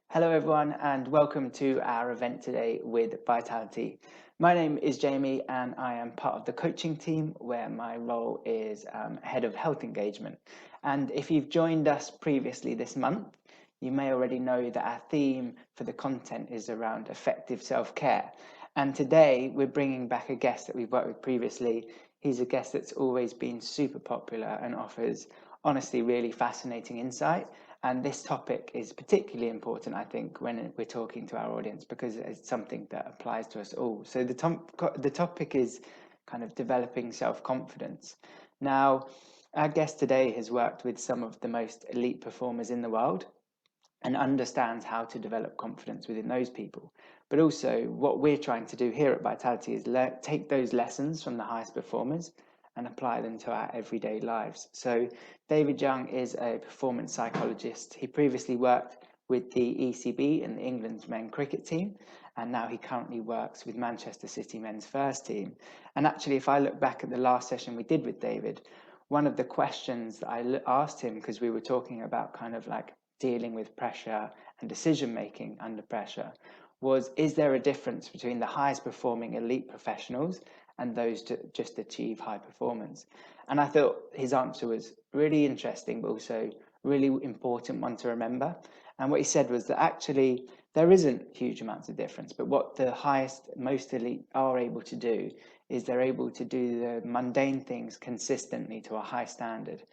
Hello, everyone, and welcome to our event today with Vitality. My name is Jamie, and I am part of the coaching team where my role is head of health engagement. And if you've joined us previously this month, you may already know that our theme for the content is around effective self-care. And today we're bringing back a guest that we've worked with previously. He's a guest that's always been super popular and offers, honestly, really fascinating insight. And this topic is particularly important, I think, when we're talking to our audience because it's something that applies to us all. So the topic is kind of developing self-confidence. Now, our guest today has worked with some of the most elite performers in the world and understands how to develop confidence within those people. But also, what we're trying to do here at Vitality is take those lessons from the highest performers and apply them to our everyday lives. So David Young is a performance psychologist. He previously worked with the ECB and the England's men's cricket team, and now he currently works with Manchester City men's first team. And actually, if I look back at the last session we did with David, one of the questions that I asked him, because we were talking about kind of like dealing with pressure and decision making under pressure, was, is there a difference between the highest performing elite professionals and those to just achieve high performance? And I thought his answer was really interesting, but also really important one to remember. And what he said was that actually there isn't huge amounts of difference, but what the highest, most elite are able to do is they're able to do the mundane things consistently to a high standard.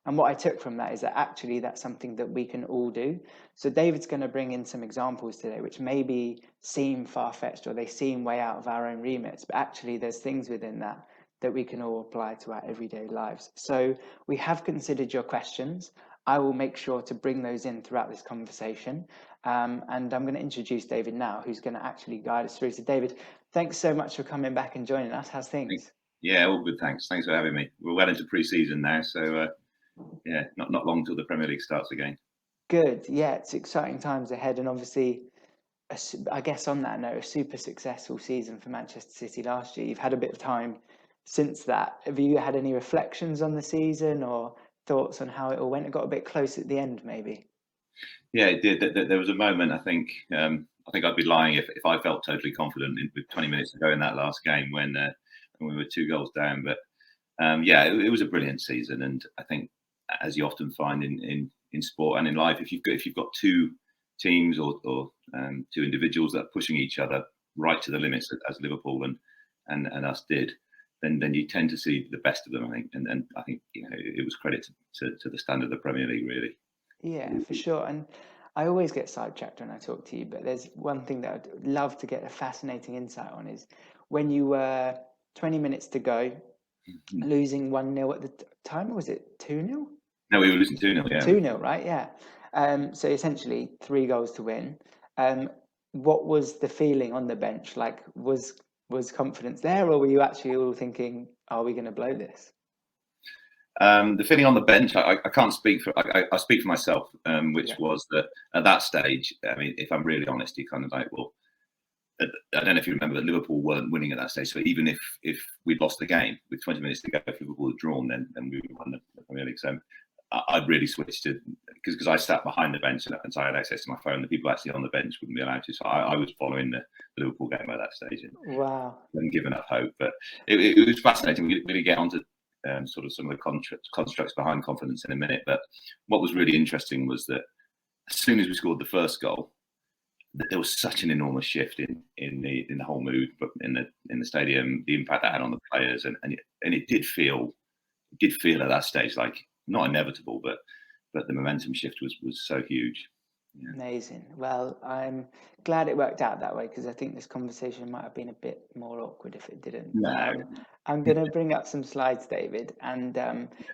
And what I took from that is that actually that's something that we can all do. So David's going to bring in some examples today, which maybe seem far-fetched or they seem way out of our own remits, but actually there's things within that that we can all apply to our everyday lives. So we have considered your questions. I will make sure to bring those in throughout this conversation. And I'm going to introduce David now, who's going to actually guide us through. So David, thanks so much for coming back and joining us. How's things? Yeah, all good, thanks. Thanks for having me. We're well into pre-season now, so yeah, not long till the Premier League starts again. Good. Yeah, it's exciting times ahead. And obviously, I guess on that note, a super successful season for Manchester City last year. You've had a bit of time since that. Have you had any reflections on the season or thoughts on how it all went? It got a bit close at the end, maybe. Yeah, it did. There was a moment. I think I'd be lying if I felt totally confident with 20 minutes to go in that last game when we were 2 goals down. But yeah, it was a brilliant season, and I think, as you often find in sport and in life, if you've got two teams or two individuals that are pushing each other right to the limits, as Liverpool and us did, then you tend to see the best of them. I think, and I think it was credit to the standard of the Premier League, really. Yeah, for sure. And I always get sidetracked when I talk to you, but there's one thing that I'd love to get a fascinating insight on is when you were 20 minutes to go, losing 1-0 at the time, or was it 2-0? No, we were losing 2-0, yeah. 2-0, right? Yeah. So essentially 3 goals to win. What was the feeling on the bench? Like, was confidence there, or were you actually all thinking, are we going to blow this? The feeling on the bench, I can't speak for. I speak for myself, which was that at that stage. I mean, if I'm really honest, you kind of like, well, I don't know if you remember that Liverpool weren't winning at that stage. So even if we'd lost the game with 20 minutes to go, if Liverpool had drawn, then we would have won the Premier League. So I'd really switched to because I sat behind the bench and so I had access to my phone. The people actually on the bench wouldn't be allowed to. So I was following the Liverpool game at that stage Wow. and giving up hope. But it was fascinating. We really get onto sort of some of the constructs behind confidence in a minute. But what was really interesting was that as soon as we scored the first goal, there was such an enormous shift in the whole mood, but in the stadium, the impact that had on the players, and it did feel at that stage like not inevitable, but the momentum shift was so huge. Yeah. Amazing. Well, I'm glad it worked out that way because I think this conversation might have been a bit more awkward if it didn't. No. I'm going to bring up some slides, David, and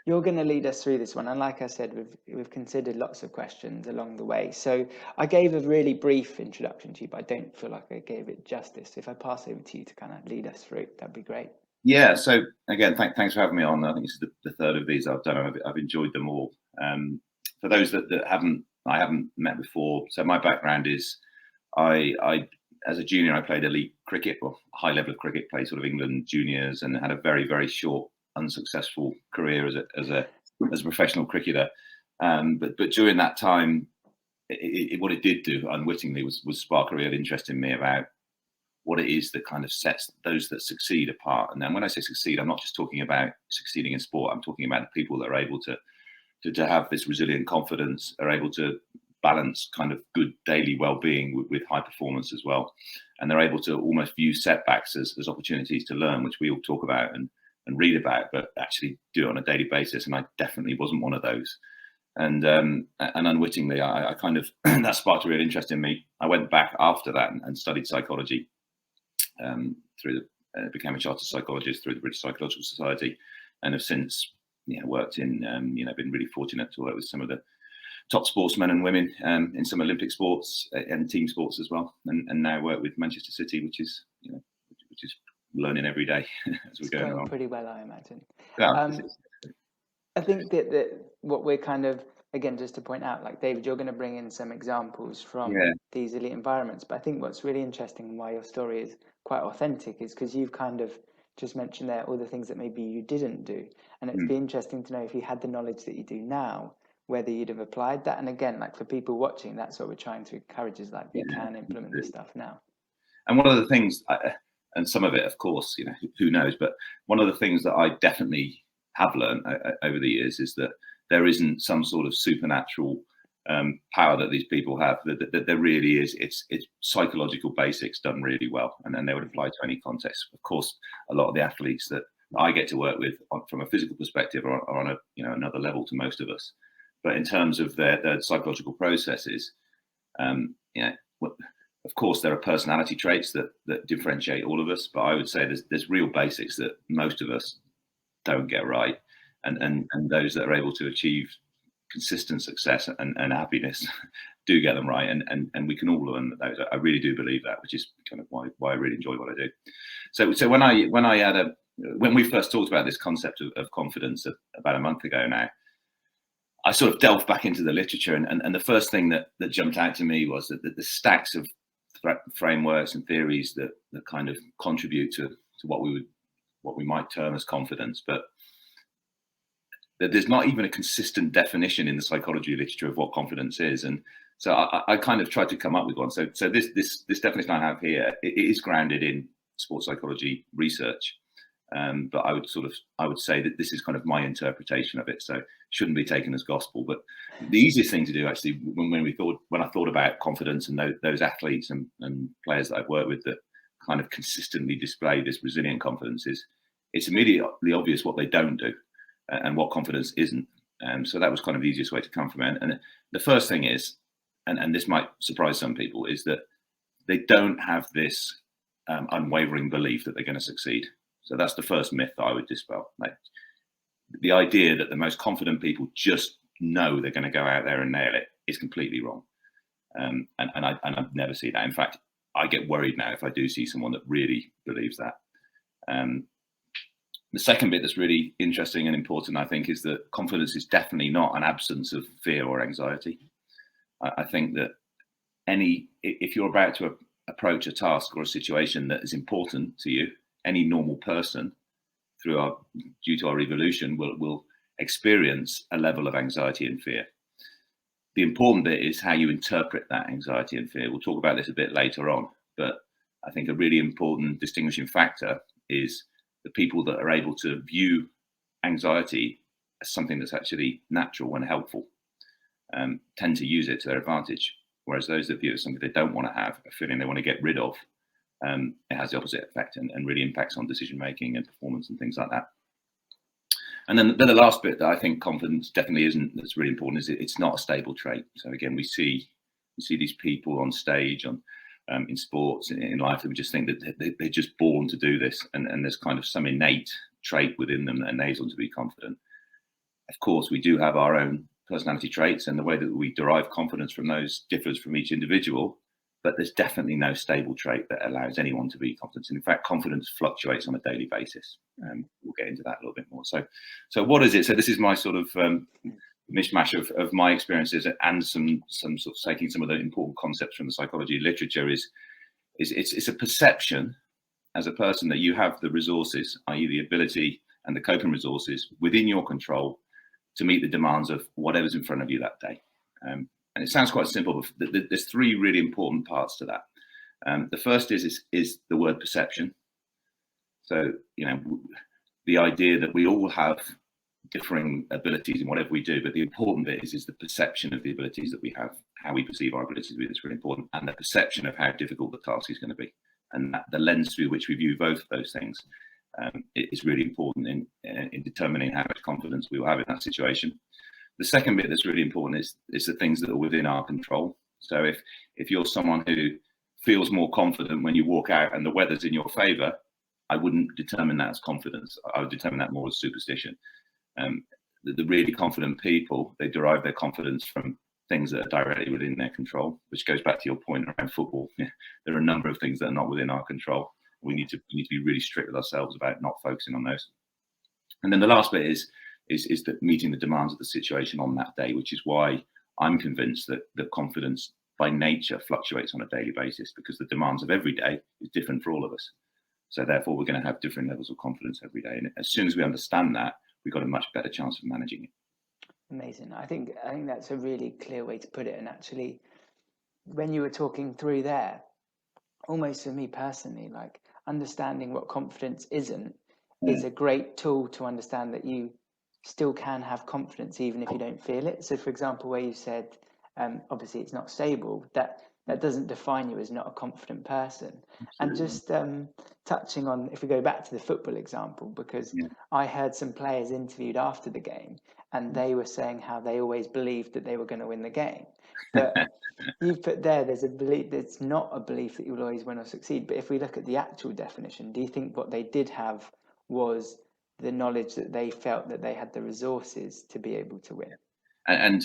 you're going to lead us through this one. And like I said, we've considered lots of questions along the way. So I gave a really brief introduction to you, but I don't feel like I gave it justice. If I pass over to you to kind of lead us through, that'd be great. Yeah. So again, thanks for having me on. I think this is the third of these I've done. I've enjoyed them all. For those that I haven't met before. So my background is I as a junior I played elite cricket or high level of cricket, played sort of England juniors, and had a very, very short unsuccessful career as a professional cricketer. But during that time, what it did do unwittingly was spark a real interest in me about what it is that kind of sets those that succeed apart. And then when I say succeed, I'm not just talking about succeeding in sport. I'm talking about the people that are able to have this resilient confidence, are able to balance kind of good daily well-being with high performance as well. And they're able to almost view setbacks as opportunities to learn, which we all talk about and read about, but actually do it on a daily basis. And I definitely wasn't one of those. And unwittingly, I kind of, that sparked a real interest in me. I went back after that and studied psychology became a chartered psychologist through the British Psychological Society, and have since worked in, been really fortunate to work with some of the top sportsmen and women in some Olympic sports and team sports as well, and now work with Manchester City, which is learning every day as we're going along. Pretty well, I imagine. Yeah, I think that what we're kind of, again, just to point out, like David, you're going to bring in some examples from these elite environments, but I think what's really interesting and why your story is quite authentic is because you've kind of just mentioned there all the things that maybe you didn't do, and it'd be interesting to know if you had the knowledge that you do now, whether you'd have applied that. And again, like for people watching, that's what we're trying to encourage, is like we can implement this stuff now. And one of the things, and some of it, of course, who knows, but one of the things that I definitely have learned over the years is that there isn't some sort of supernatural power that these people have. That there really is. It's psychological basics done really well, and then they would apply to any context. Of course, a lot of the athletes that I get to work with from a physical perspective are on a another level to most of us. But in terms of their psychological processes, of course, there are personality traits that differentiate all of us. But I would say there's real basics that most of us don't get right, and those that are able to achieve consistent success and happiness do get them right, and we can all learn those. I really do believe that, which is kind of why I really enjoy what I do. So when we first talked about this concept of confidence about a month ago now, I sort of delved back into the literature, and the first thing that jumped out to me was that the stacks of frameworks and theories that kind of contribute to what we might term as confidence, but that there's not even a consistent definition in the psychology literature of what confidence is. And so I kind of tried to come up with one. So this definition I have here, it is grounded in sports psychology research, but I would say that this is kind of my interpretation of it. So it shouldn't be taken as gospel. But the easiest thing to do, actually, when I thought about confidence and those athletes and players that I've worked with that kind of consistently display this resilient confidence, is it's immediately obvious what they don't do and what confidence isn't. So that was kind of the easiest way to come from it. And the first thing is, and this might surprise some people, is that they don't have this unwavering belief that they're going to succeed. So that's the first myth that I would dispel. Like the idea that the most confident people just know they're going to go out there and nail it is completely wrong. And I never see that. In fact, I get worried now if I do see someone that really believes that. The second bit that's really interesting and important, I think, is that confidence is definitely not an absence of fear or anxiety. I think that if you're about to approach a task or a situation that is important to you, any normal person, due to our evolution, will experience a level of anxiety and fear. The important bit is how you interpret that anxiety and fear. We'll talk about this a bit later on, but I think a really important distinguishing factor is the people that are able to view anxiety as something that's actually natural and helpful, tend to use it to their advantage. Whereas those that view it as something they don't want to have, a feeling they want to get rid of, it has the opposite effect and really impacts on decision making and performance and things like that. And then the last bit that I think confidence definitely isn't, that's really important, is it's not a stable trait. So again, we see these people on stage, in sports, in life, that we just think that they're just born to do this, and there's kind of some innate trait within them that enables them to be confident. Of course, we do have our own personality traits, and the way that we derive confidence from those differs from each individual, but there's definitely no stable trait that allows anyone to be confident. And in fact, confidence fluctates on a daily basis. We'll get into that a little bit more. So what is it? So this is my sort of mishmash of my experiences and some sort of taking some of the important concepts from the psychology literature. It's a perception as a person that you have the resources, i.e. the ability and the coping resources within your control to meet the demands of whatever's in front of you that day. And it sounds quite simple, but there's three really important parts to that. The first is the word perception. So, the idea that we all have differing abilities in whatever we do, but the important bit is the perception of the abilities that we have, how we perceive our abilities to be. That's really important, and the perception of how difficult the task is going to be, and the lens through which we view both of those things is really important in determining how much confidence we will have in that situation. The second bit that's really important is the things that are within our control. So if you're someone who feels more confident when you walk out and the weather's in your favor, I wouldn't determine that as confidence. I would determine that more as superstition. The really confident people, they derive their confidence from things that are directly within their control, which goes back to your point around football. There are a number of things that are not within our control. We need to be really strict with ourselves about not focusing on those. And then the last bit is that meeting the demands of the situation on that day, which is why I'm convinced that confidence by nature fluctuates on a daily basis, because the demands of every day is different for all of us. So therefore, we're going to have different levels of confidence every day. And as soon as we understand that, we've got a much better chance of managing it. Amazing. I think that's a really clear way to put it. And actually, when you were talking through there, almost for me personally, like understanding what confidence isn't is a great tool to understand that you still can have confidence even if you don't feel it. So, for example, where you said, obviously it's not stable, that doesn't define you as not a confident person. Absolutely. And just touching on, if we go back to the football example, because I heard some players interviewed after the game and they were saying how they always believed that they were going to win the game. But you've put there's a belief that's not a belief that you will always win or succeed. But if we look at the actual definition, do you think what they did have was the knowledge that they felt that they had the resources to be able to win? And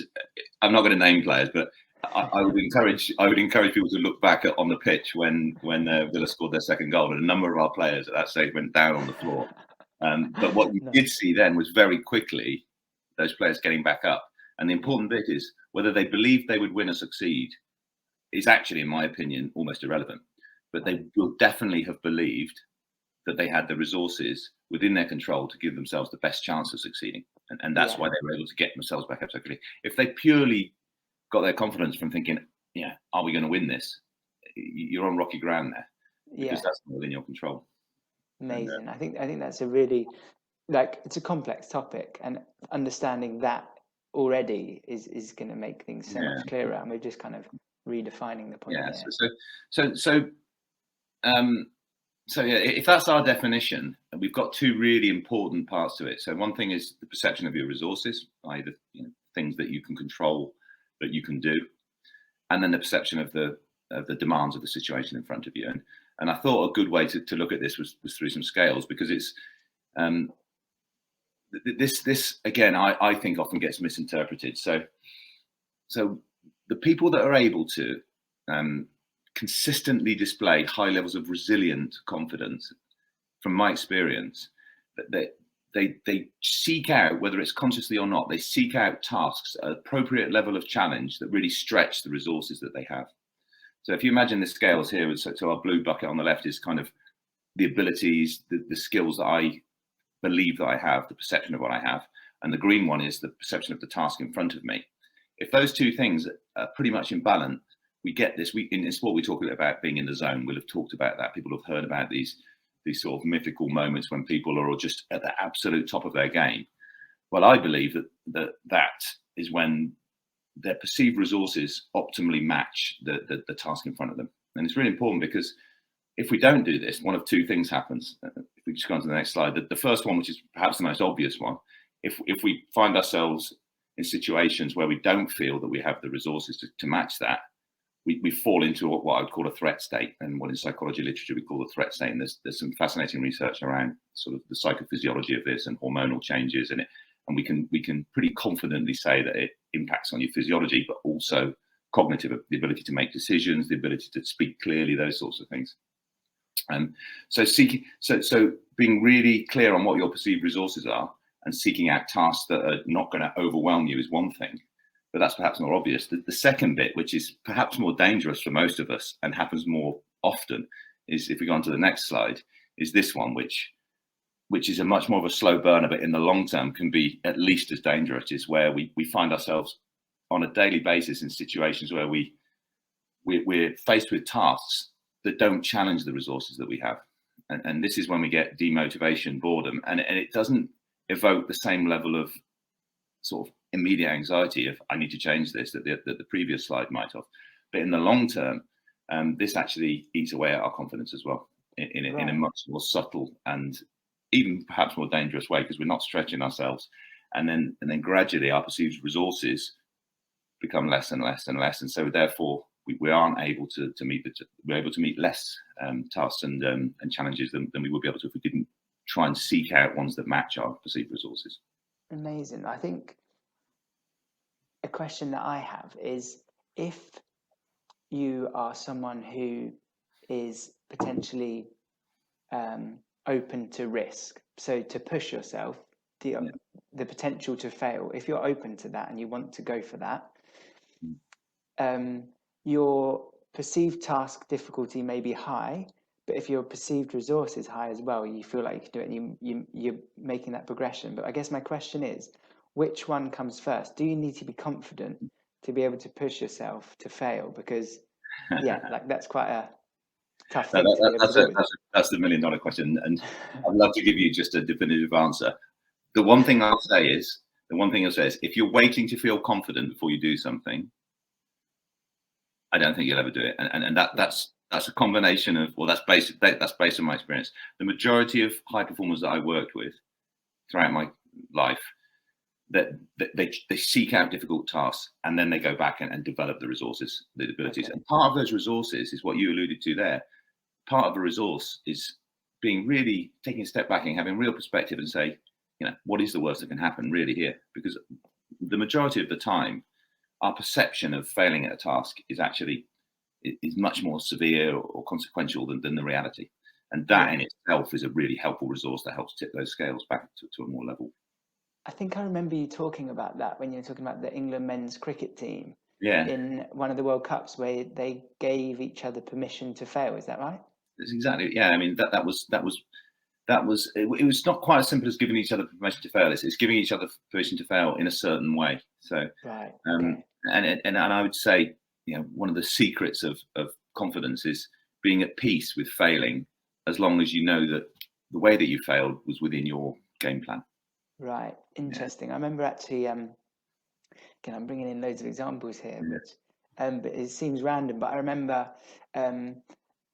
I'm not going to name players, but I would encourage people to look back on the pitch when Villa scored their second goal, and a number of our players at that stage went down on the floor. But what you did see then was very quickly those players getting back up. And the important bit is whether they believed they would win or succeed is actually, in my opinion, almost irrelevant. But they will definitely have believed that they had the resources within their control to give themselves the best chance of succeeding. And that's why they were able to get themselves back up so quickly. If they purely got their confidence from thinking, are we going to win this? You're on rocky ground there, because that's not within your control. Amazing. And, I think that's a really, it's a complex topic, and understanding that already is going to make things so much clearer. And we're just kind of redefining the point. So if that's our definition, we've got two really important parts to it. So one thing is the perception of your resources, either things that you can control, that you can do, and then the perception of the demands of the situation in front of you. And I thought a good way to look at this was through some scales, because it's this again I think often gets misinterpreted. So the people that are able to consistently display high levels of resilient confidence, from my experience, that they seek out, whether it's consciously or not, they seek out tasks at an appropriate level of challenge that really stretch the resources that they have. So if you imagine the scales here, so our blue bucket on the left is kind of the abilities, the skills that I believe that I have, the perception of what I have, and the green one is the perception of the task in front of me. If those two things are pretty much in balance, we get this. In sport, we talk about being in the zone. We'll have talked about that. People have heard about these sort of mythical moments when people are just at the absolute top of their game. Well, I believe that is when their perceived resources optimally match the task in front of them. And it's really important, because if we don't do this, one of two things happens. If we just go on to the next slide, the first one, which is perhaps the most obvious one, if we find ourselves in situations where we don't feel that we have the resources to match that, we fall into what I would call a threat state, and what in psychology literature we call the threat state. And there's some fascinating research around sort of the psychophysiology of this and hormonal changes in it, and we can pretty confidently say that it impacts on your physiology, but also cognitive, the ability to make decisions, the ability to speak clearly, those sorts of things. So being really clear on what your perceived resources are and seeking out tasks that are not going to overwhelm you is one thing. But that's perhaps more obvious. The second bit, which is perhaps more dangerous for most of us and happens more often, is, if we go on to the next slide, is this one, which is a much more of a slow burner, but in the long term can be at least as dangerous, is where we find ourselves on a daily basis in situations where we're faced with tasks that don't challenge the resources that we have. And this is when we get demotivation, boredom, and it doesn't evoke the same level of sort of immediate anxiety if I need to change this that the previous slide might have. But in the long term, this actually eats away at our confidence as well in a much more subtle and even perhaps more dangerous way, because we're not stretching ourselves. And then gradually our perceived resources become less and less and less. And so therefore we aren't able to meet we're able to meet less tasks and challenges than we would be able to if we didn't try and seek out ones that match our perceived resources. Amazing. I think a question that I have is, if you are someone who is potentially open to risk, so to push yourself, the potential to fail, if you're open to that and you want to go for that, your perceived task difficulty may be high, but if your perceived resource is high as well, you feel like you can do it, and you're making that progression. But I guess my question is, which one comes first? Do you need to be confident to be able to push yourself to fail? Because like that's quite a tough thing to be able to do. That's the $1 million question, and I'd love to give you just a definitive answer. The one thing I'll say is, if you're waiting to feel confident before you do something, I don't think you'll ever do it. And that's a combination of, well, that's based on my experience. The majority of high performers that I worked with throughout my life, that they seek out difficult tasks and then they go back and develop the resources, the abilities. And part of those resources is what you alluded to there. Part of the resource is taking a step back and having real perspective and say, what is the worst that can happen really here? Because the majority of the time, our perception of failing at a task is much more severe or consequential than the reality. And that in itself is a really helpful resource that helps tip those scales back to a more level. I think I remember you talking about that when you were talking about the England men's cricket team in one of the World Cups, where they gave each other permission to fail. Is that right? That's exactly. Yeah, I mean that was it was not quite as simple as giving each other permission to fail. It's giving each other permission to fail in a certain way. So and I would say, one of the secrets of confidence is being at peace with failing, as long as you know that the way that you failed was within your game plan. Right. Interesting. I remember actually, again, I'm bringing in loads of examples here, but it seems random. But I remember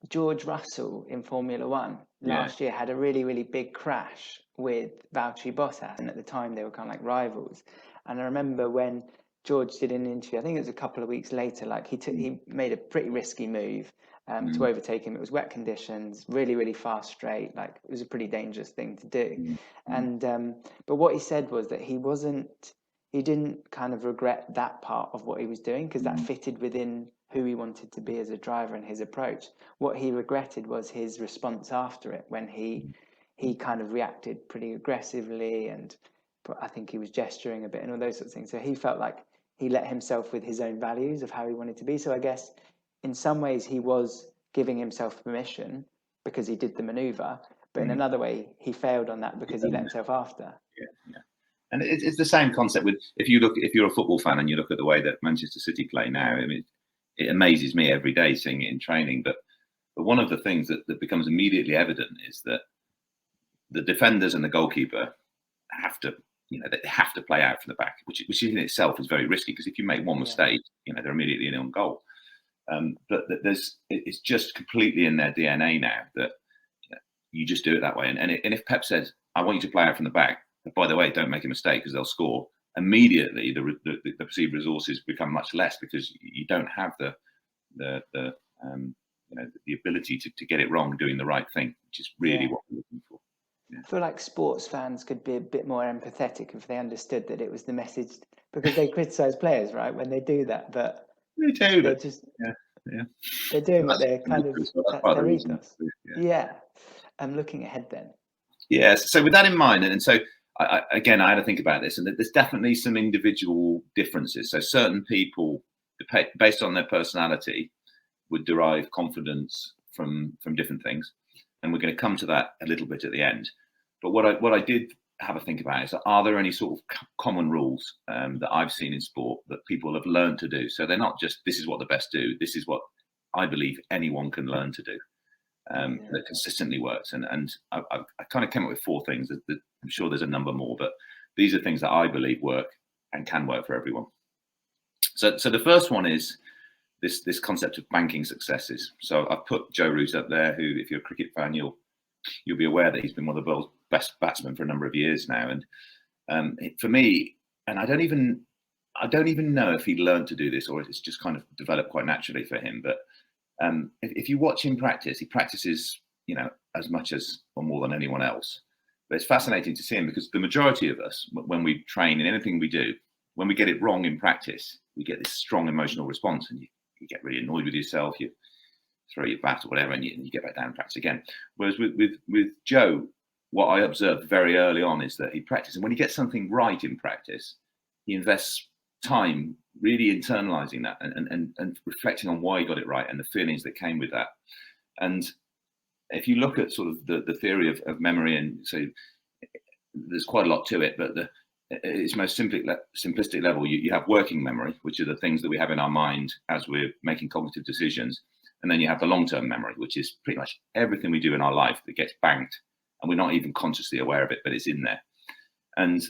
George Russell in Formula One last year had a really, really big crash with Valtteri Bottas. And at the time, they were kind of like rivals. And I remember when George did an interview, I think it was a couple of weeks later, like he made a pretty risky move to overtake him. It was wet conditions, really, really fast straight. Like, it was a pretty dangerous thing to do. And but what he said was that he didn't kind of regret that part of what he was doing, because that fitted within who he wanted to be as a driver and his approach. What he regretted was his response after it, when he kind of reacted pretty aggressively, and I think he was gesturing a bit and all those sorts of things. So he felt like he let himself with his own values of how he wanted to be. So I guess in some ways he was giving himself permission because he did the maneuver, but in another way he failed on that because he let himself after. Yeah. And it's the same concept with, if you're a football fan and you look at the way that Manchester City play now, I mean, it amazes me every day seeing it in training. But one of the things that becomes immediately evident is that the defenders and the goalkeeper have to play out from the back, which in itself is very risky, because if you make one mistake, they're immediately in on goal. But it's just completely in their DNA now that you just do it that way. And if Pep says, I want you to play out from the back, by the way, don't make a mistake because they'll score, immediately the perceived resources become much less, because you don't have the ability to get it wrong doing the right thing, which is really what we're looking for. I feel like sports fans could be a bit more empathetic if they understood that it was the message, because they criticize players, right, when they do that, but they do. They're just they're doing what they're kind of their ethos. I'm looking ahead then. Yes. So with that in mind, and so I had to think about this, and there's definitely some individual differences. So certain people, based on their personality, would derive confidence from different things, and we're going to come to that a little bit at the end. But what I did have a think about is, are there any sort of common rules that I've seen in sport that people have learned to do? So they're not just, this is what the best do. This is what I believe anyone can learn to do, that consistently works. And I kind of came up with 4 things. I'm sure there's a number more, but these are things that I believe work and can work for everyone. So the first one is this concept of banking successes. So I've put Joe Root up there, who, if you're a cricket fan, you'll be aware that he's been one of the world's best batsmen for a number of years now. And for me, and I don't even know if he learned to do this or if it's just kind of developed quite naturally for him. But if you watch him practice, he practices, as much as or more than anyone else. But it's fascinating to see him, because the majority of us, when we train in anything we do, when we get it wrong in practice, we get this strong emotional response, and you get really annoyed with yourself. You throw your bat or whatever, and you get back down and practice again. Whereas with Joe, what I observed very early on is that he practices, and when he gets something right in practice, he invests time really internalizing that and reflecting on why he got it right and the feelings that came with that. And if you look at sort of the theory of memory, and so there's quite a lot to it, but its most simplistic level, you have working memory, which are the things that we have in our mind as we're making cognitive decisions. And then you have the long-term memory, which is pretty much everything we do in our life that gets banked, and we're not even consciously aware of it, but it's in there. And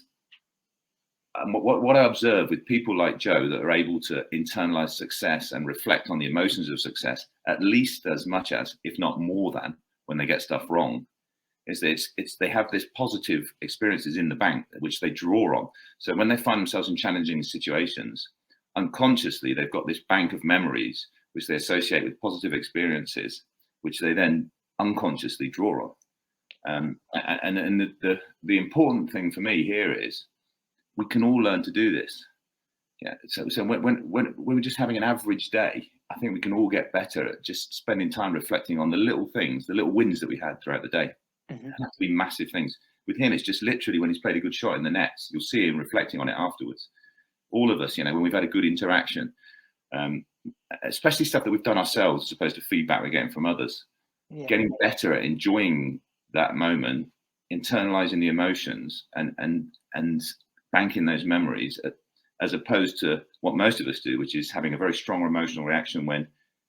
what I observe with people like Joe that are able to internalize success and reflect on the emotions of success, at least as much as, if not more than, when they get stuff wrong, is that they have this positive experiences in the bank, which they draw on. So when they find themselves in challenging situations, unconsciously, they've got this bank of memories which they associate with positive experiences, which they then unconsciously draw on. And the important thing for me here is we can all learn to do this. Yeah. So when we're just having an average day, I think we can all get better at just spending time reflecting on the little things, the little wins that we had throughout the day. It doesn't have to be massive things. With him, it's just literally when he's played a good shot in the nets, you'll see him reflecting on it afterwards. All of us, when we've had a good interaction, especially stuff that we've done ourselves as opposed to feedback we're getting from others, getting better at enjoying that moment, internalizing the emotions, and banking those memories, as opposed to what most of us do, which is having a very strong emotional reaction when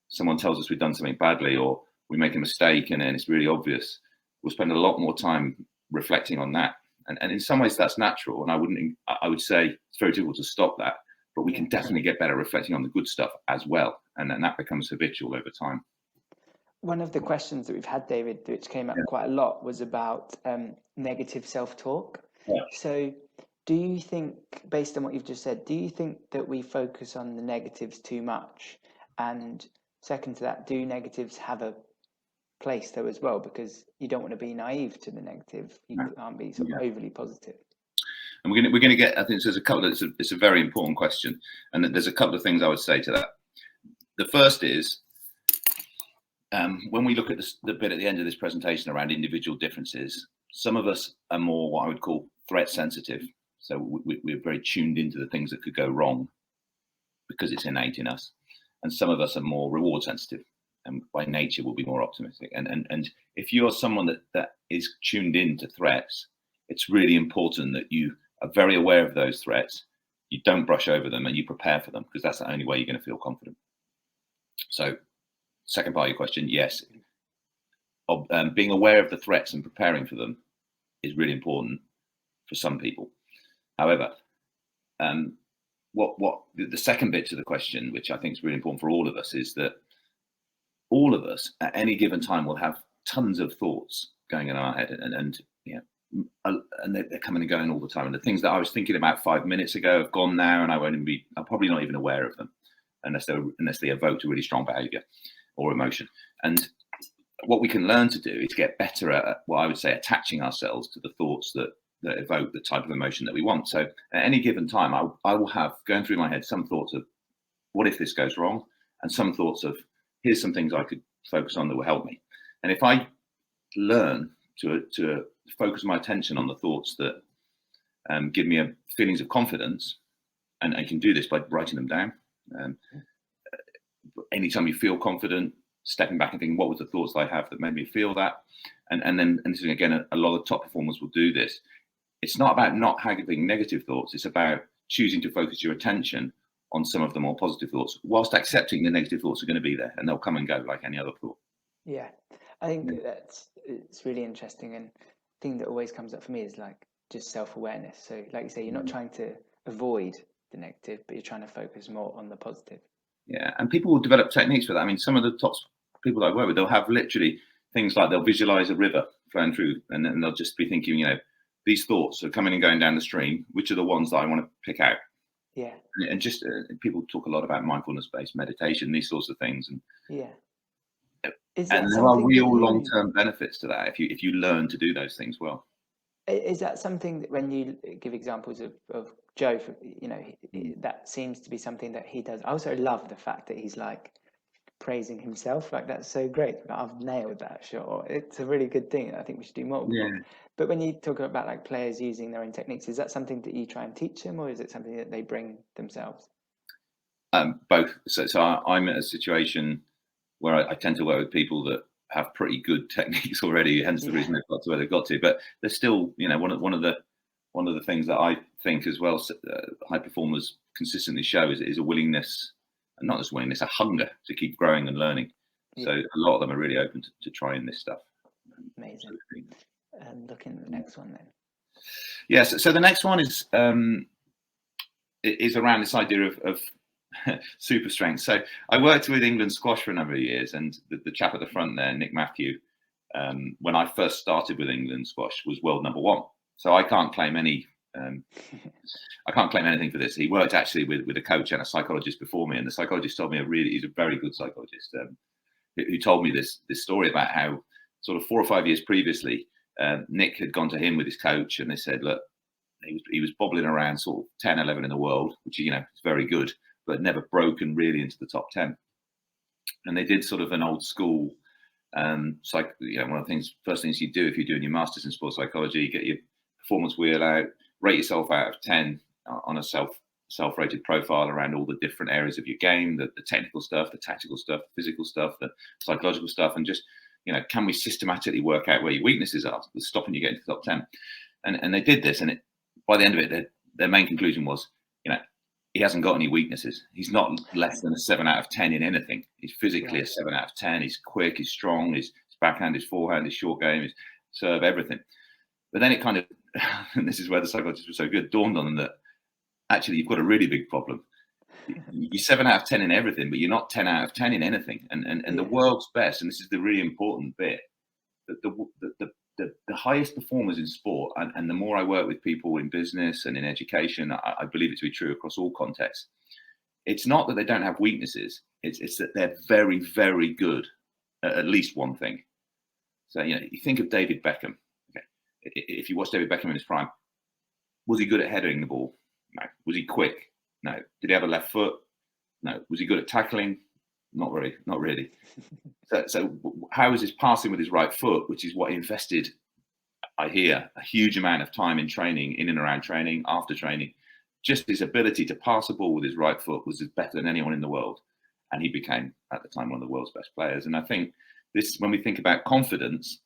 someone tells us we've done something badly or we make a mistake and then it's really obvious. We'll spend a lot more time reflecting on that. And in some ways that's natural. And I would say it's very difficult to stop that, but we can definitely get better reflecting on the good stuff as well. And then that becomes habitual over time. One of the questions that we've had, David, which came up quite a lot, was about negative self-talk. Yeah. So do you think, based on what you've just said, do you think that we focus on the negatives too much? And second to that, do negatives have a place though as well? Because you don't want to be naive to the negative. You can't be sort of overly positive. And we're going to get, I think there's a couple of, it's a very important question. And there's a couple of things I would say to that. The first is, when we look at the bit at the end of this presentation around individual differences, some of us are more what I would call threat sensitive. So we're very tuned into the things that could go wrong because it's innate in us. And some of us are more reward sensitive, and by nature will be more optimistic. And if you're someone that is tuned into threats, it's really important that you are very aware of those threats. You don't brush over them and you prepare for them, because that's the only way you're going to feel confident. So second part of your question, yes. Being aware of the threats and preparing for them is really important for some people. However, what the second bit to the question, which I think is really important for all of us, is that all of us at any given time will have tons of thoughts going in our head, and they're coming and going all the time. And the things that I was thinking about 5 minutes ago have gone now, and I'm probably not even aware of them unless they evoked a really strong behavior or emotion. And what we can learn to do is get better at what I would say attaching ourselves to the thoughts that evoke the type of emotion that we want. So at any given time, I will have going through my head some thoughts of what if this goes wrong, and some thoughts of here's some things I could focus on that will help me. And if I learn to focus my attention on the thoughts that give me feelings of confidence, and I can do this by writing them down. Anytime you feel confident, stepping back and thinking, what was the thoughts I have that made me feel that? And this is, again, a lot of top performers will do this. it's not about not having negative thoughts. It's about choosing to focus your attention on some of the more positive thoughts, whilst accepting the negative thoughts are going to be there and they'll come and go like any other thought. Yeah, I think Yeah. it's really interesting, and thing that always comes up for me is like just self-awareness. So like you say, you're not Mm. trying to avoid the negative, but you're trying to focus more on the positive. Yeah, and people will develop techniques for that. I mean, some of the top people that I work with, they'll have literally things like they'll visualize a river flowing through, and then they'll just be thinking, these thoughts are coming and going down the stream. Which are the ones that I want to pick out? Yeah, And just people talk a lot about mindfulness-based meditation, these sorts of things, yeah. Is and that there are something that real you long-term benefits to that if you learn to do those things well. is that something that when you give examples of Joe, Mm. that seems to be something that he does. I also love the fact that he's like praising himself. Like that's so great. Like, I've nailed that shot. It's a really good thing. I think we should do more of. Yeah, But when you talk about like players using their own techniques, is that something that you try and teach them, or is it something that they bring themselves? both. I'm in a situation where I tend to work with people that have pretty good techniques already, hence the Yeah, reason they've got to where they've got to. But there's still, one of the things that I think as well, high performers consistently show is a willingness, and not just willingness, a hunger to keep growing and learning. So yeah, a lot of them are really open to trying this stuff. amazing. Absolutely. And looking at the next one then. Yes. So the next one is around this idea of super strength. So I worked with England squash for a number of years, and the chap at the front there, Nick Matthew, when I first started with England squash, was world number one. So I can't claim um, anything for this. He worked actually with a coach and a psychologist before me, and the psychologist told me he's a very good psychologist, who told me this story about how sort of 4 or 5 years previously, Nick had gone to him with his coach, and they said, look, he was bobbling around sort of 10, 11 in the world, which is very good, but never broken really into the top 10. And they did sort of an old school, one of the first things you do if you're doing your master's in sports psychology, you get your performance wheel out, rate yourself out of 10 on a self-rated profile around all the different areas of your game, the technical stuff, the tactical stuff, the physical stuff, the psychological stuff, and just, can we systematically work out where your weaknesses are that's stopping you getting to the top 10? And they did this, and by the end of it, their main conclusion was, he hasn't got any weaknesses. He's not less than a 7 out of 10 in anything. He's physically Right. a 7 out of 10. He's quick, he's strong, his backhand, his forehand, his short game, his serve, everything. But then it kind of, and this is where the psychologist was so good, dawned on them that actually you've got a really big problem. You're 7 out of 10 in everything, but you're not 10 out of 10 in anything. And the Yeah. world's best, and this is the really important bit, that the highest performers in sport, and the more I work with people in business and in education, I believe it to be true across all contexts. It's not that they don't have weaknesses. It's that they're very, very good at least one thing. So, you think of David Beckham. Okay. If you watch David Beckham in his prime, was he good at heading the ball? No. Was he quick? No. Did he have a left foot? No. Was he good at tackling? Not really. Not really. So how is his passing with his right foot, which is what he invested, I hear, a huge amount of time in training, in and around training, after training. Just his ability to pass a ball with his right foot was better than anyone in the world. And he became, at the time, one of the world's best players. And I think this, when we think about confidence,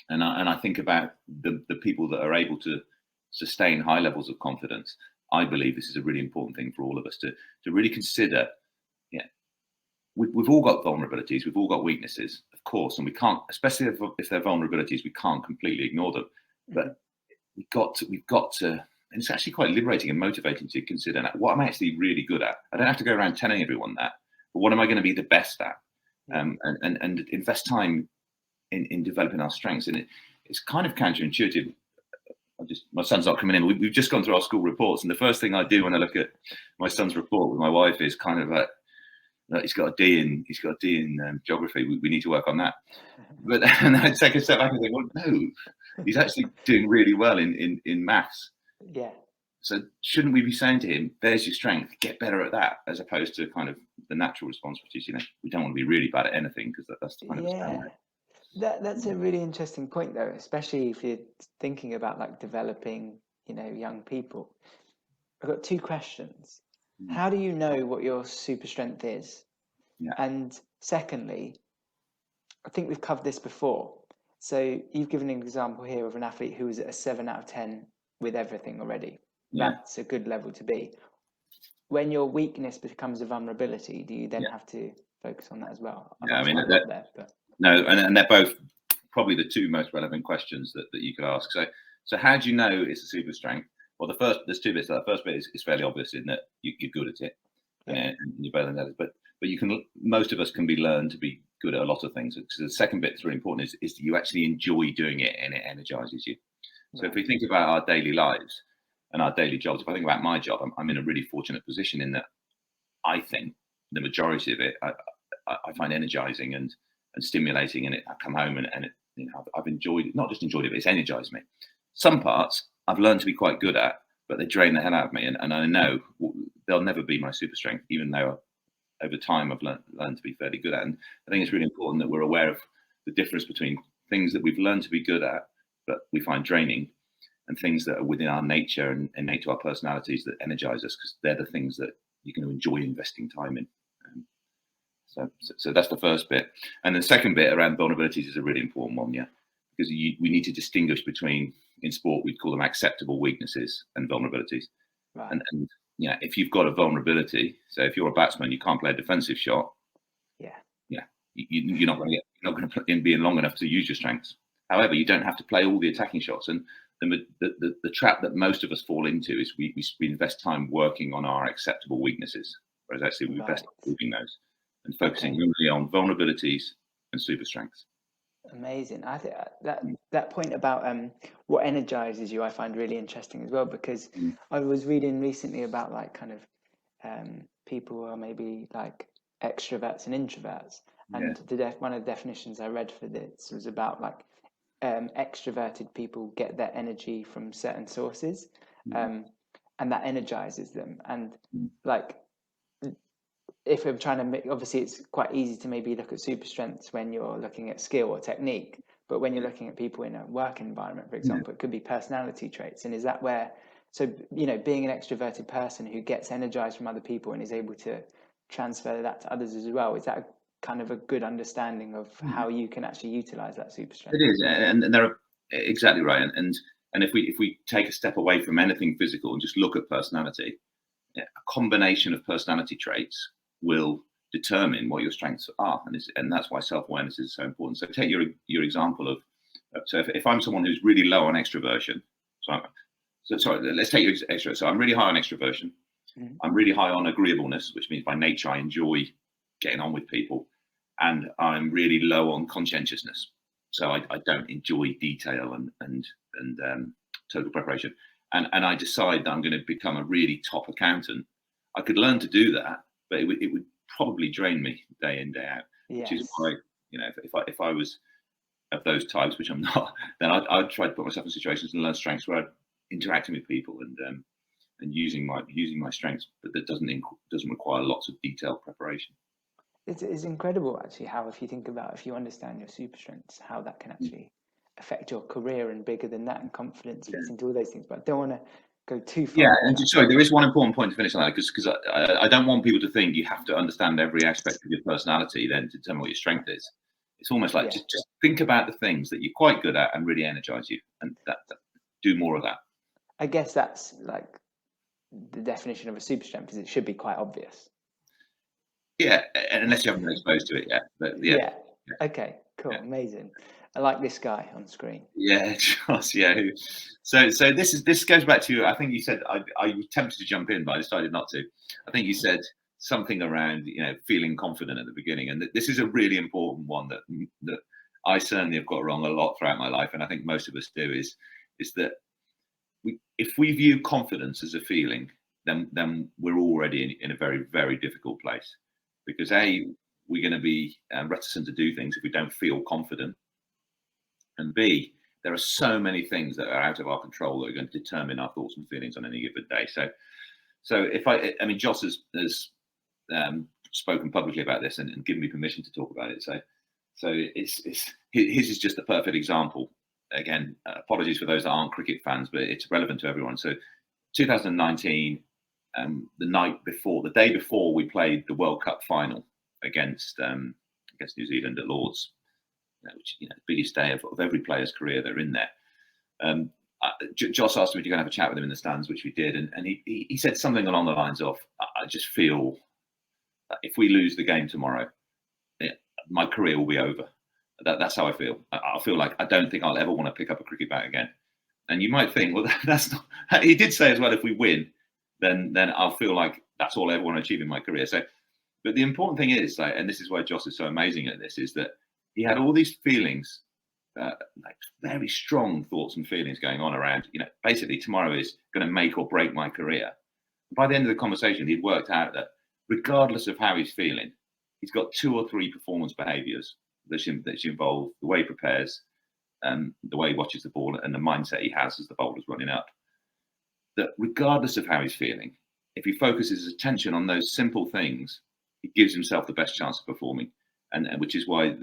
and I think about the people that are able to sustain high levels of confidence, I believe this is a really important thing for all of us to really consider. Yeah, we've all got vulnerabilities, we've all got weaknesses, of course, and we can't, especially if they're vulnerabilities, we can't completely ignore them. Mhm. But we've got to, and it's actually quite liberating and motivating to consider that what I'm actually really good at. I don't have to go around telling everyone that, but what am I going to be the best at? Yeah. And invest time in developing our strengths. And it's kind of counterintuitive. My son's not coming in. We've just gone through our school reports, and the first thing I do when I look at my son's report with my wife is kind of like, he's got a D in geography. We need to work on that. But and I take a step back and think, well, no, he's actually doing really well in maths. Yeah. So shouldn't we be saying to him, "There's your strength. Get better at that," as opposed to kind of the natural response, which is, we don't want to be really bad at anything because that's the kind of a Yeah. standard. That's a really interesting point, though, especially if you're thinking about like developing, young people. I've got two questions. Mm. How do you know what your super strength is? Yeah. And secondly, I think we've covered this before. So you've given an example here of an athlete who was at a 7 out of 10 with everything already. Yeah, That's a good level to be. When your weakness becomes a vulnerability, do you then yeah, have to focus on that as well? I'm yeah. I not mean, sure I got there, but no, and they're both probably the two most relevant questions that you could ask. So how do you know it's a super strength? Well, there's two bits. The first bit is fairly obvious in that you're good at it, and, yeah, and you're better than others. But most of us can be learned to be good at a lot of things. So the second bit that's really important is that you actually enjoy doing it and it energizes you. So if right, we think about our daily lives and our daily jobs, if I think about my job, I'm in a really fortunate position in that I think the majority of it I find energizing and stimulating, and I come home and it, I've enjoyed it, not just enjoyed it, but it's energized me. Some parts I've learned to be quite good at, but they drain the hell out of me, and I know they'll never be my super strength, even though over time I've learned to be fairly good at. And I think it's really important that we're aware of the difference between things that we've learned to be good at, but we find draining, and things that are within our nature and innate to our personalities that energize us, because they're the things that you're going to enjoy investing time in. So that's the first bit. And the second bit around vulnerabilities is a really important one, yeah, because we need to distinguish between, in sport, we'd call them acceptable weaknesses and vulnerabilities. right, And yeah, if you've got a vulnerability, so if you're a batsman, you can't play a defensive shot, yeah, yeah, you're not going to be in long enough to use your strengths. However, you don't have to play all the attacking shots. And the trap that most of us fall into is we invest time working on our acceptable weaknesses, whereas actually we invest right. improving those and focusing Okay, only on vulnerabilities and super strengths. amazing. I think that point about what energizes you, I find really interesting as well, because Mm, I was reading recently about like kind of people who are maybe like extroverts and introverts. yeah. And one of the definitions I read for this was about like extroverted people get their energy from certain sources, Mm, um, and that energizes them. And mm, like, if I'm trying to make, obviously, it's quite easy to maybe look at super strengths when you're looking at skill or technique. But when you're yeah. looking at people in a work environment, for Yeah. example, it could be personality traits. And is that where, so, being an extroverted person who gets energized from other people and is able to transfer that to others as well, is that kind of a good understanding of Mm. how you can actually utilize that super It strength? is, and they're exactly right. And if we take a step away from anything physical and just look at personality, yeah, a combination of personality traits will determine what your strengths are, and that's why self-awareness is so important. So take your example of, so if I'm someone who's really low on extroversion, so sorry, let's take your extrovert. So I'm really high on extroversion. Mhm. I'm really high on agreeableness, which means by nature I enjoy getting on with people, and I'm really low on conscientiousness. So I don't enjoy detail and total preparation. And I decide that I'm going to become a really top accountant. I could learn to do that, but it would probably drain me day in day out. Which is Yes. why, if I was of those types, which I'm not, then I'd try to put myself in situations and learn strengths where I'm interacting with people and using my strengths, but that doesn't require lots of detailed preparation. It's incredible actually how, if you think about, if you understand your super strengths, how that can Mm. actually affect your career, and bigger than that, and confidence Yeah. fits into all those things. But I don't want to go too Yeah, far down and that sorry, path. there is one important point to finish on that, because I don't want people to think you have to understand every aspect of your personality then to determine what your strength is. It's almost like Yeah, just think about the things that you're quite good at and really energize you, and that do more of that. I guess that's like the definition of a super strength, is it should be quite obvious. Yeah, unless you haven't been exposed to it yet. But yeah, Yeah. yeah, Okay. Cool. yeah. Amazing. I like this guy on screen. Yeah, Josh, yeah. So this goes back to, I think you said, I was tempted to jump in, but I decided not to. I think you said something around feeling confident at the beginning, and this is a really important one that I certainly have got wrong a lot throughout my life, and I think most of us do. Is that if we view confidence as a feeling, then we're already in a very, very difficult place, because we're going to be reticent to do things if we don't feel confident, and B, there are so many things that are out of our control that are going to determine our thoughts and feelings on any given day. So if I mean, Joss has spoken publicly about this and given me permission to talk about it. So it's his is just a perfect example. Again, apologies for those that aren't cricket fans, but it's relevant to everyone. So 2019, the day before we played the World Cup final against New Zealand at Lords, which biggest day of every player's career. They're in there. Joss asked me to go and have a chat with him in the stands, which we did, and he said something along the lines of, "I just feel that if we lose the game tomorrow, my career will be over. That's how I feel. I feel like I don't think I'll ever want to pick up a cricket bat again." And you might think, well, that's not. He did say as well, if we win, then I'll feel like that's all I ever want to achieve in my career. So, but the important thing is, like, and this is why Joss is so amazing at this, is that he had all these feelings, like very strong thoughts and feelings going on around, basically tomorrow is going to make or break my career. By the end of the conversation, he'd worked out that regardless of how he's feeling, he's got 2 or 3 performance behaviours that involve the way he prepares, the way he watches the ball, and the mindset he has as the bowler's running up. That regardless of how he's feeling, if he focuses his attention on those simple things, he gives himself the best chance of performing. And which is why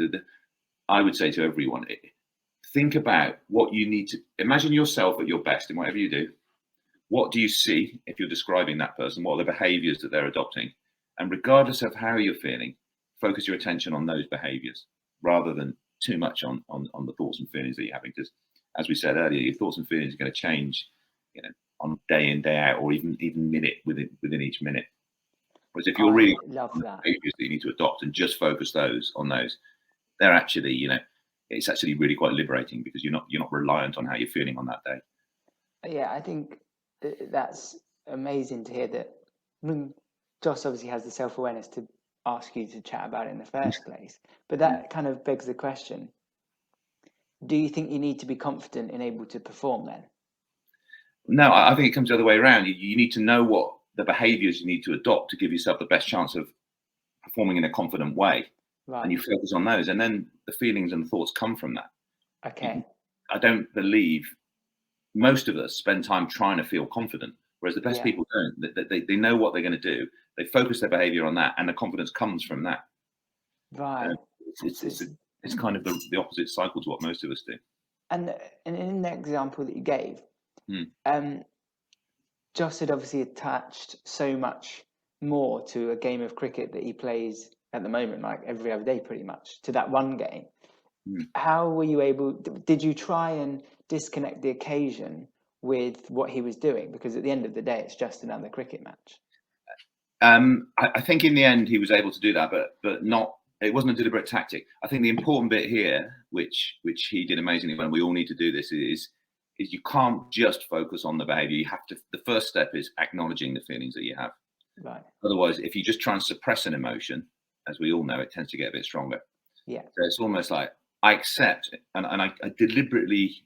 I would say to everyone, think about what you need to imagine yourself at your best in whatever you do. What do you see if you're describing that person? What are the behaviours that they're adopting? And regardless of how you're feeling, focus your attention on those behaviours rather than too much on the thoughts and feelings that you're having. Because as we said earlier, your thoughts and feelings are going to change, on day in, day out, or even minute within each minute. Whereas if you're really love that behaviours that you need to adopt and just focus on those, they're actually, it's actually really quite liberating because you're not reliant on how you're feeling on that day. Yeah, I think that's amazing to hear that. I mean, Joss obviously has the self-awareness to ask you to chat about it in the first place, but that kind of begs the question: do you think you need to be confident and able to perform then? No, I think it comes the other way around. You need to know what the behaviours you need to adopt to give yourself the best chance of performing in a confident way. Right. And you focus on those, and then the feelings and the thoughts come from that. Okay. I don't believe most of us spend time trying to feel confident, whereas the best people don't. They know what they're going to do. They focus their behaviour on that, and the confidence comes from that. Right. It's kind of the opposite cycle to what most of us do. And in the example that you gave, Joss had obviously attached so much more to a game of cricket that he plays at the moment, like every other day pretty much, to that one game. How were you able, did you try and disconnect the occasion with what he was doing? Because at the end of the day, it's just another cricket match. I think in the end he was able to do that, but not. It wasn't a deliberate tactic. I think the important bit here, which he did amazingly well, and we all need to do this, is you can't just focus on the behaviour. You have to. The first step is acknowledging the feelings that you have. Right. Otherwise, if you just try and suppress an emotion, as we all know, it tends to get a bit stronger. Yeah. So it's almost like I accept and I deliberately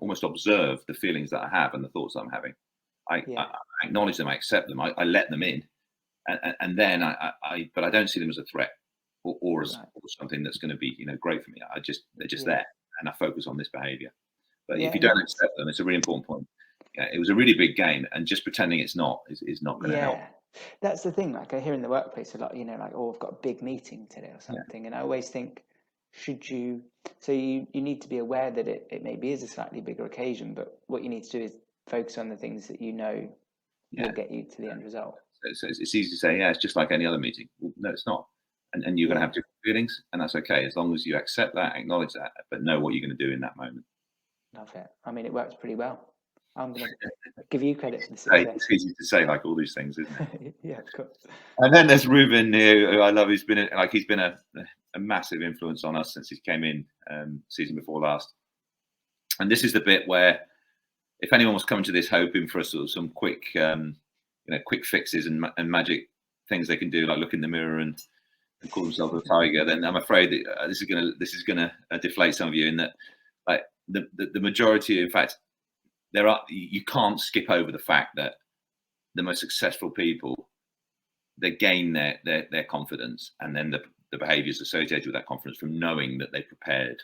almost observe the feelings that I have and the thoughts that I'm having. I acknowledge them. I accept them. I let them in, and then but I don't see them as a threat or as something that's going to be great for me. They're just there, and I focus on this behaviour. But if you don't accept them, it's a really important point. Yeah, it was a really big game, and just pretending it's not is not going to help. That's the thing. Like I hear in the workplace a lot, like, oh, I've got a big meeting today or something, and I always think, should you? So you need to be aware that it maybe is a slightly bigger occasion, but what you need to do is focus on the things that will get you to the end result. So it's easy to say, it's just like any other meeting. Well, no, it's not. And you're going to have different feelings, and that's okay as long as you accept that, acknowledge that, but know what you're going to do in that moment. Love it. I mean, it works pretty well. I'm going to give you credit for the success. It's easy to say, like all these things, isn't it? Yeah, of course. And then there's Ruben, who I love. He's been a massive influence on us since he came in season before last. And this is the bit where, if anyone was coming to this hoping for some quick, quick fixes and magic things they can do, like look in the mirror and call themselves a tiger, then I'm afraid that this is gonna deflate some of you. In that, like the majority, in fact, you can't skip over the fact that the most successful people, they gain their confidence and then the behaviours associated with that confidence from knowing that they prepared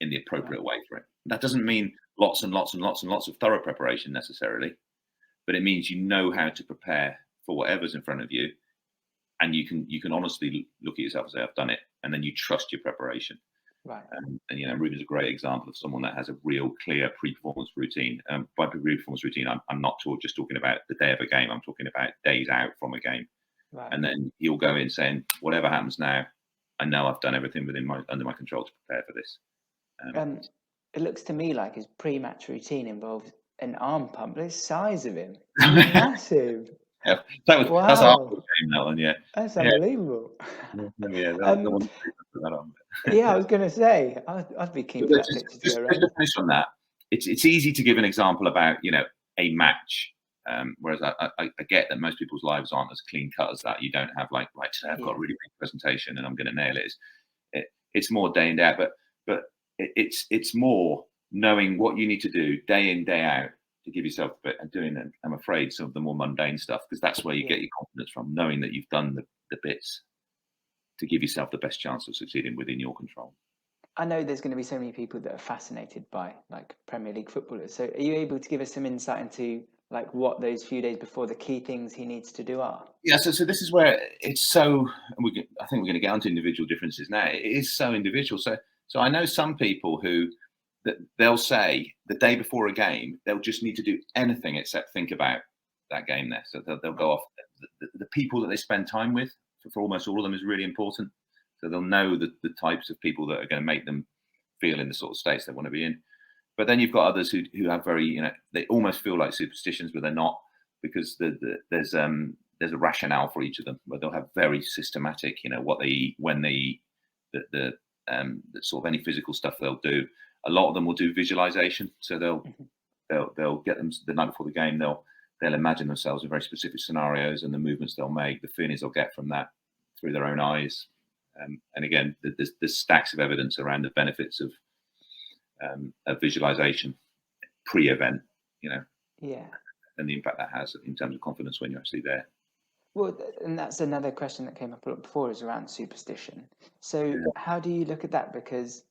in the appropriate way for it. That doesn't mean lots and lots and lots and lots of thorough preparation necessarily, but it means you know how to prepare for whatever's in front of you, and you can honestly look at yourself and say, I've done it, and then you trust your preparation. Right. And Ruben's a great example of someone that has a real clear pre-performance routine. By pre-performance routine, I'm not just talking about the day of a game. I'm talking about days out from a game. Right. And then he'll go in saying, whatever happens now, I know I've done everything under my control to prepare for this. It looks to me like his pre-match routine involves an arm pump the size of him. He's massive. Yeah, that's a hard Wow, game, that one. Yeah, that's yeah, unbelievable. yeah. That Um, one, put that on. yeah, I was going to say, I'd be keen But for that picture to go just around. to finish on that, it's easy to give an example about a match, whereas I get that most people's lives aren't as clean cut as that. You don't have like, right, today I've got a really big presentation and I'm going to nail it. It's more day in day out, but it's more knowing what you need to do day in day out to give yourself a bit and doing, I'm afraid, some of the more mundane stuff, because that's where you get your confidence from, knowing that you've done the bits to give yourself the best chance of succeeding within your control. I know there's going to be so many people that are fascinated by like Premier League footballers. So are you able to give us some insight into like what those few days before the key things he needs to do are? Yeah, so this is where it's so. I think we're going to get onto individual differences now. It is so individual. So I know some people who that they'll say the day before a game they'll just need to do anything except think about that game there. So they'll go off. The people that they spend time with, for almost all of them, is really important. So they'll know the types of people that are going to make them feel in the sort of states they want to be in. But then you've got others who have very, they almost feel like superstitions, but they're not, because there's a rationale for each of them, where they'll have very systematic, what they eat, when they eat, the sort of any physical stuff they'll do. A lot of them will do visualization, so they'll get them the night before the game. They'll imagine themselves in very specific scenarios and the movements they'll make, the feelings they'll get from that through their own eyes. And again, there's stacks of evidence around the benefits of visualization pre-event, and the impact that has in terms of confidence when you're actually there. Well, and that's another question that came up a lot before, is around superstition. So how do you look at that? Because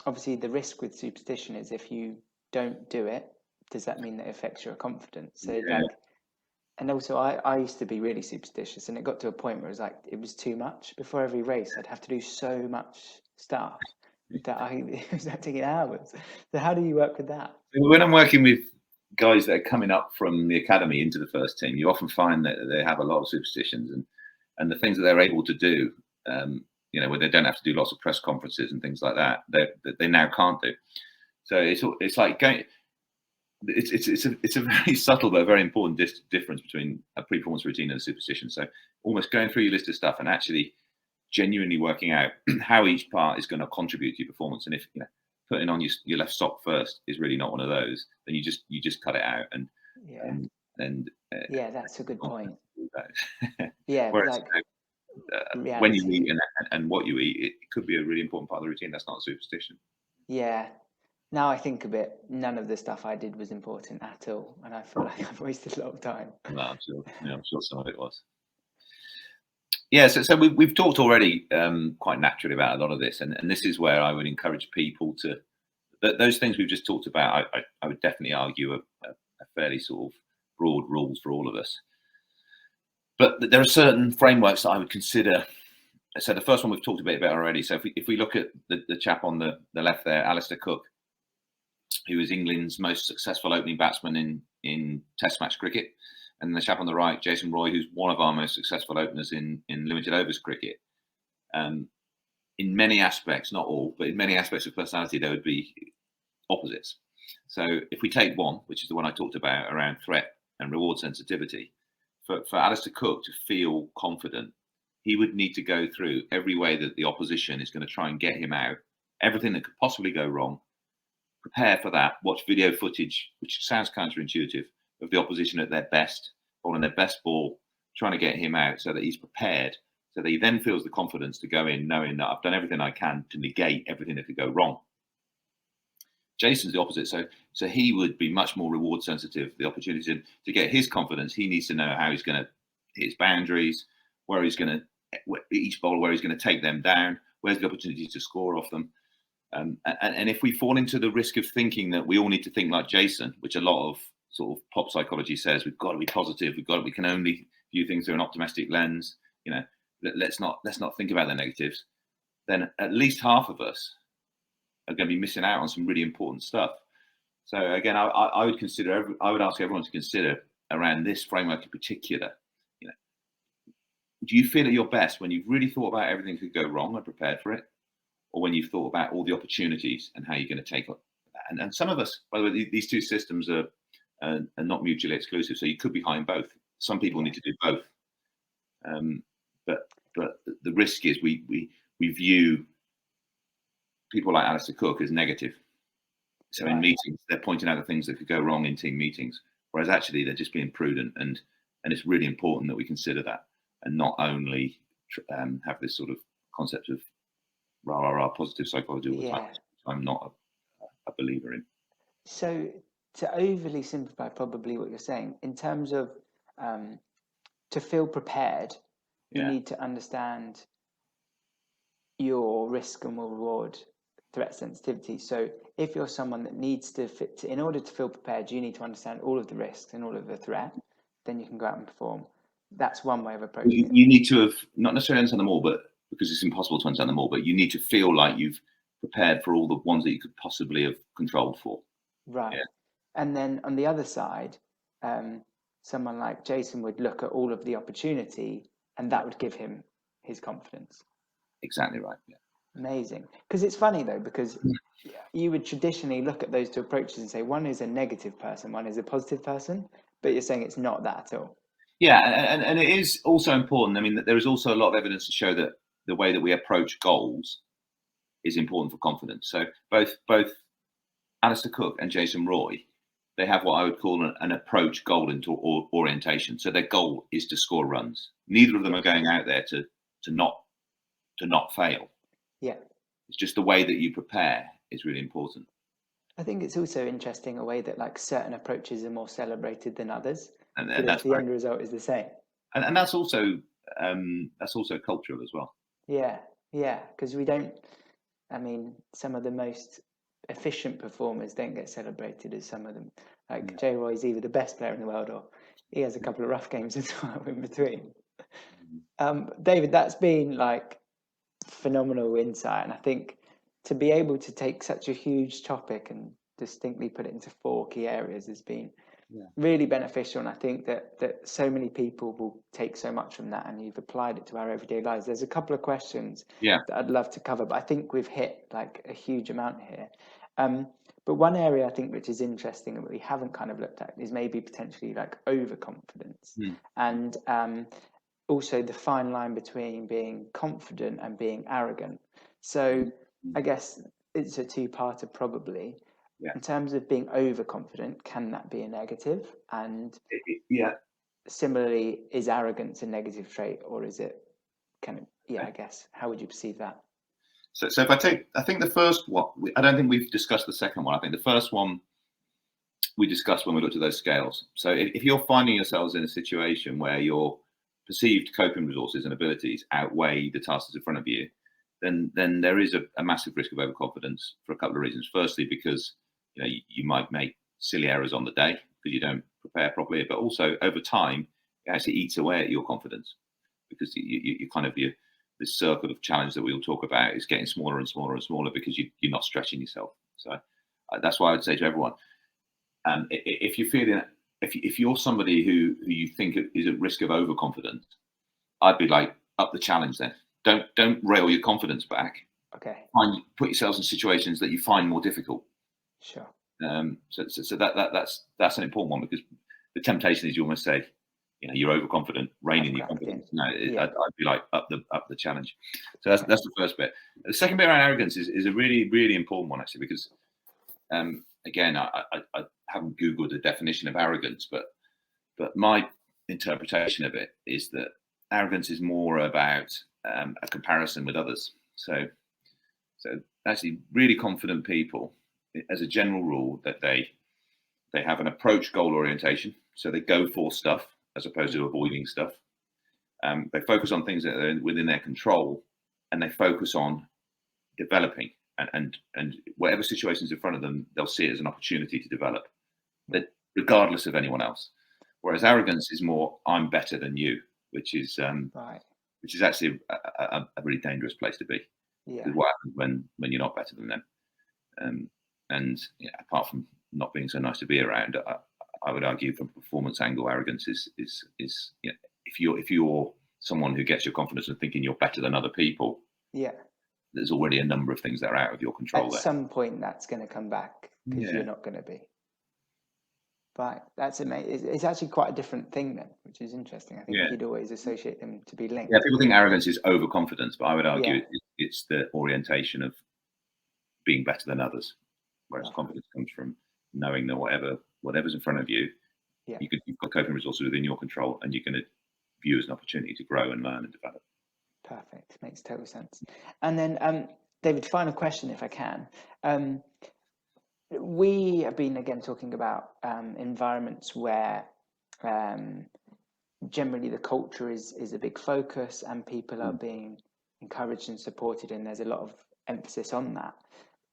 obviously the risk with superstition is if you don't do it, does that mean that it affects your confidence? So and also I used to be really superstitious, and it got to a point where it was too much. Before every race, I'd have to do so much stuff that it was taking hours. So how do you work with that? When I'm working with guys that are coming up from the academy into the first team, you often find that they have a lot of superstitions, and the things that they're able to do, where they don't have to do lots of press conferences and things like that, they now can't do. So it's like going. It's a very subtle but very important difference between a pre-performance routine and a superstition. So almost going through your list of stuff and actually genuinely working out how each part is going to contribute to your performance. And if putting on your left sock first is really not one of those, then you just cut it out. And that's a good point. Whereas when you eat and what you eat, it could be a really important part of the routine. That's not a superstition. Yeah. Now I think of it, none of the stuff I did was important at all, and I feel like I've wasted a lot of time. No, I'm sure some of it was. Yeah, so we've talked already quite naturally about a lot of this, and this is where I would encourage people to those things we've just talked about. I would definitely argue a fairly sort of broad rules for all of us, but there are certain frameworks that I would consider. So the first one we've talked a bit about already. So if we look at the chap on the left there, Alistair Cook, who is England's most successful opening batsman in Test match cricket, and the chap on the right, Jason Roy, who's one of our most successful openers in limited overs cricket. In many aspects, not all, but in many aspects of personality, there would be opposites. So if we take one, which is the one I talked about around threat and reward sensitivity, for Alistair Cook to feel confident, he would need to go through every way that the opposition is going to try and get him out, everything that could possibly go wrong, prepare for that, watch video footage, which sounds counterintuitive, of the opposition at their best, bowling their best ball, trying to get him out so that he's prepared, so that he then feels the confidence to go in knowing that I've done everything I can to negate everything that could go wrong. Jason's the opposite. So he would be much more reward sensitive. The opportunity to get his confidence, he needs to know how he's going to hit his boundaries, where he's going to, each bowler, where he's going to take them down, where's the opportunity to score off them. And if we fall into the risk of thinking that we all need to think like Jason, which a lot of sort of pop psychology says, we've got to be positive, we can only view things through an optimistic lens, let's not think about the negatives, then at least half of us are going to be missing out on some really important stuff. So again, I would ask everyone to consider around this framework in particular, do you feel at your best when you've really thought about everything that could go wrong and prepared for it, or when you've thought about all the opportunities and how you're going to take up? And some of us, by the way, these two systems are not mutually exclusive. So you could be high in both. Some people need to do both. But the risk is we view people like Alistair Cook as negative. So in meetings, they're pointing out the things that could go wrong in team meetings, whereas actually they're just being prudent, and it's really important that we consider that, and not only have this sort of concept of rah rah rah positive psychology all the time. I'm not a believer in. So to overly simplify probably what you're saying, in terms of to feel prepared, you need to understand your risk and reward threat sensitivity. So if you're someone that needs to in order to feel prepared, you need to understand all of the risks and all of the threat, then you can go out and perform. That's one way of approaching it. You need to have not necessarily understand them all, but because it's impossible to understand them all, but you need to feel like you've prepared for all the ones that you could possibly have controlled for. Right. And then on the other side, someone like Jason would look at all of the opportunity, and that would give him his confidence. Exactly right. Yeah. Amazing. Because it's funny though, because you would traditionally look at those two approaches and say one is a negative person, one is a positive person, but you're saying it's not that at all. Yeah, and it is also important. I mean, there is also a lot of evidence to show that the way that we approach goals is important for confidence. So both Alistair Cook and Jason Roy, they have what I would call an approach goal into orientation. So their goal is to score runs. Neither of them are going out there to not fail. Yeah. It's just the way that you prepare is really important. I think it's also interesting a way that like certain approaches are more celebrated than others. And that's the end result is the same. And that's also cultural as well. Yeah, because we don't. I mean, some of the most efficient performers don't get celebrated as some of them. Like Jay Roy's either the best player in the world or he has a couple of rough games as well in between. David, that's been like phenomenal insight, and I think to be able to take such a huge topic and distinctly put it into 4 key areas has been really beneficial, and I think that so many people will take so much from that, and you've applied it to our everyday lives. There's a couple of questions that I'd love to cover, but I think we've hit like a huge amount here. But one area I think which is interesting and that we haven't kind of looked at is maybe potentially like overconfidence, and also the fine line between being confident and being arrogant. So I guess it's a 2-parter probably. In terms of being overconfident, can that be a negative? And similarly, is arrogance a negative trait, or is it I guess, how would you perceive that? So if I think the first one, I don't think we've discussed the second one. I think the first one we discussed when we looked at those scales. So if you're finding yourselves in a situation where your perceived coping resources and abilities outweigh the tasks in front of you, then there is a massive risk of overconfidence for a couple of reasons. Firstly, because you might make silly errors on the day because you don't prepare properly, but also over time, it actually eats away at your confidence because you kind of this circle of challenge that we'll talk about is getting smaller and smaller and smaller because you're not stretching yourself. So that's why I would say to everyone, if you're feeling, if you're somebody who you think is at risk of overconfidence, I'd be like, up the challenge then. Don't rail your confidence back. Okay. Put yourselves in situations that you find more difficult. Sure. So that's an important one, because the temptation is you almost say, you're overconfident, rein in your confidence. No, I'd be like up the challenge. So that's the first bit. The second bit around arrogance is a really, really important one actually, because again, I haven't Googled the definition of arrogance, but my interpretation of it is that arrogance is more about a comparison with others. So actually, really confident people, as a general rule, that they have an approach goal orientation. So they go for stuff as opposed to avoiding stuff. They focus on things that are within their control, and they focus on developing. And whatever situation's in front of them, they'll see it as an opportunity to develop, that regardless of anyone else. Whereas arrogance is more, I'm better than you, which is actually a really dangerous place to be. Because what happens when you're not better than them? And apart from not being so nice to be around, I would argue from a performance angle, arrogance is if you're someone who gets your confidence and thinking you're better than other people, Yeah. there's already a number of things that are out of your control At there. some point, that's going to come back because Yeah. you're not going to be. Right. That's amazing. It's actually quite a different thing then, which is interesting. I think Yeah. you'd always associate them to be linked. Yeah, people think arrogance is overconfidence, but I would argue Yeah. it's the orientation of being better than others, whereas Lovely. confidence comes from knowing that whatever's in front of you, Yeah. you've got coping resources within your control, and you're going to view as an opportunity to grow and learn and develop. Perfect. Makes total sense. And then, David, final question, if I can. We have been again talking about environments where generally the culture is a big focus and people are being encouraged and supported, and there's a lot of emphasis on that.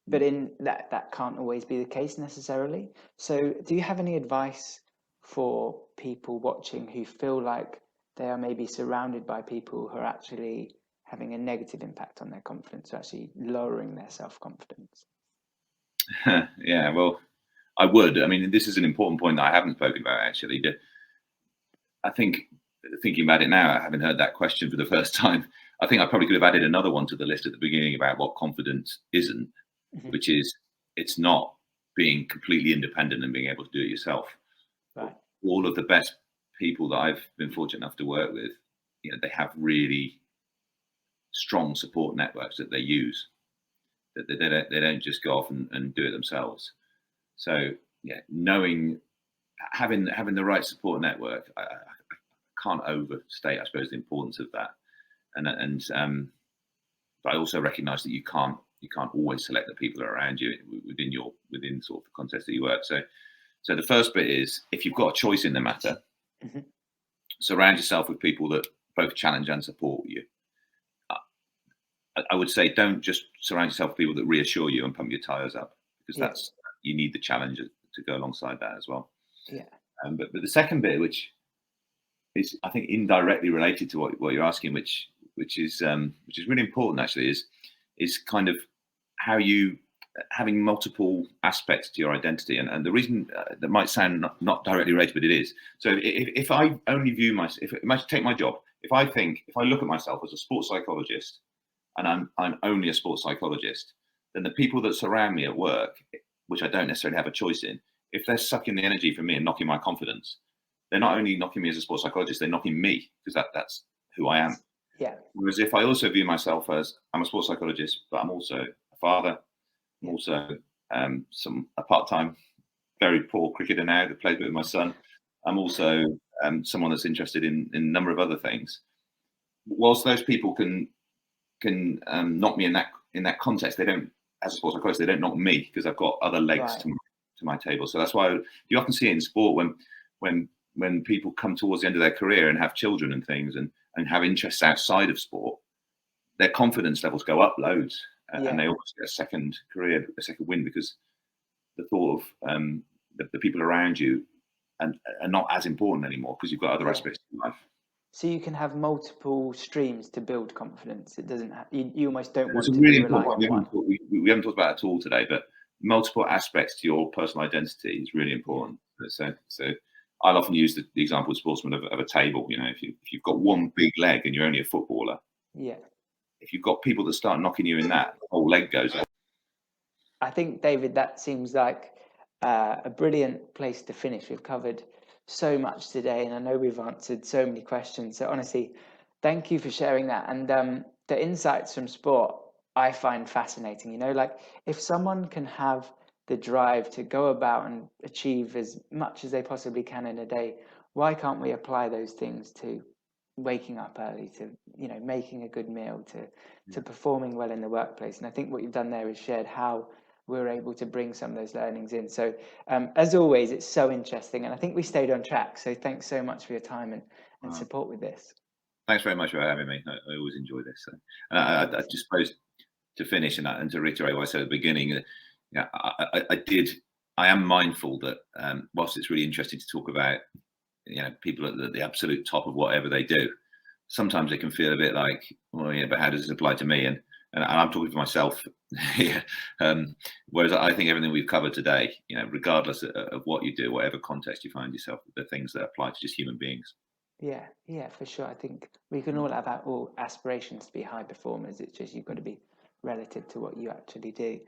But in that can't always be the case necessarily. So do you have any advice for people watching who feel like they are maybe surrounded by people who are actually having a negative impact on their confidence, or actually lowering their self-confidence? Yeah, well, I would. I mean, this is an important point that I haven't spoken about actually. I think thinking about it now, having heard that question for the first time, I think I probably could have added another one to the list at the beginning about what confidence isn't, which is it's not being completely independent and being able to do it yourself. Right. All of the best people that I've been fortunate enough to work with, they have really strong support networks that they use. That they don't just go off and do it themselves. So yeah, having the right support network, I can't overstate, I suppose, the importance of that. But I also recognise that you can't always select the people that are around you within sort of the context that you work. So the first bit is, if you've got a choice in the matter, surround yourself with people that both challenge and support you. I would say don't just surround yourself with people that reassure you and pump your tires up, because you need the challenge to go alongside that as well. Yeah. But the second bit, which is I think indirectly related to what you're asking, which is really important actually, is kind of how you having multiple aspects to your identity, and the reason that might sound not directly related, but it is. So if I only view myself, if I take my job, if I look at myself as a sports psychologist, and I'm only a sports psychologist, then the people that surround me at work, which I don't necessarily have a choice in, if they're sucking the energy from me and knocking my confidence, they're not only knocking me as a sports psychologist, they're knocking me, because that's who I am. Yeah. Whereas if I also view myself as I'm a sports psychologist, but I'm also a father, I'm also a part-time, very poor cricketer now that plays with my son. I'm also someone that's interested in a number of other things. Whilst those people can knock me in that context, they don't, as a sports psychologist, they don't knock me, because I've got other legs to my table. So that's why you often see it in sport when people come towards the end of their career and have children and things and have interests outside of sport, their confidence levels go up loads, and they almost get a second career, a second win, because the thought of the people around you are not as important anymore, because you've got other aspects of life. So you can have multiple streams to build confidence. It doesn't. You almost don't want to be relying on one. We haven't talked about it at all today, but multiple aspects to your personal identity is really important. So I'll often use the example of sportsmen of a table. If you've got one big leg and you're only a footballer, if you've got people that start knocking you in that, the whole leg goes up. I think, David, that seems like a brilliant place to finish. We've covered so much today, and I know we've answered so many questions. So honestly, thank you for sharing that. And the insights from sport I find fascinating. Like if someone can have the drive to go about and achieve as much as they possibly can in a day, why can't we apply those things to waking up early, to making a good meal, to performing well in the workplace? And I think what you've done there is shared how we're able to bring some of those learnings in. So as always, it's so interesting, and I think we stayed on track. So thanks so much for your time and support with this. Thanks very much for having me. I always enjoy this. So. I just suppose to finish and to reiterate what I said at the beginning, I am mindful that whilst it's really interesting to talk about people at the absolute top of whatever they do, sometimes they can feel a bit like, well, yeah, but how does this apply to me? And I'm talking for myself here. Whereas I think everything we've covered today, regardless of what you do, whatever context you find yourself, the things that apply to just human beings. Yeah, for sure. I think we can all have all aspirations to be high performers. It's just you've got to be relative to what you actually do.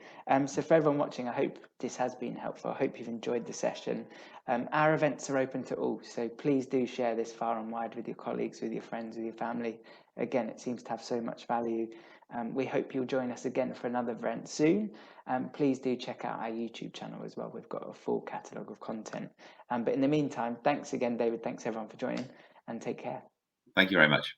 So for everyone watching, I hope this has been helpful. I hope you've enjoyed the session. Our events are open to all, so please do share this far and wide with your colleagues, with your friends, with your family. Again, it seems to have so much value. We hope you'll join us again for another event soon. Please do check out our YouTube channel as well. We've got a full catalogue of content. But in the meantime, thanks again, David. Thanks everyone for joining, and take care. Thank you very much.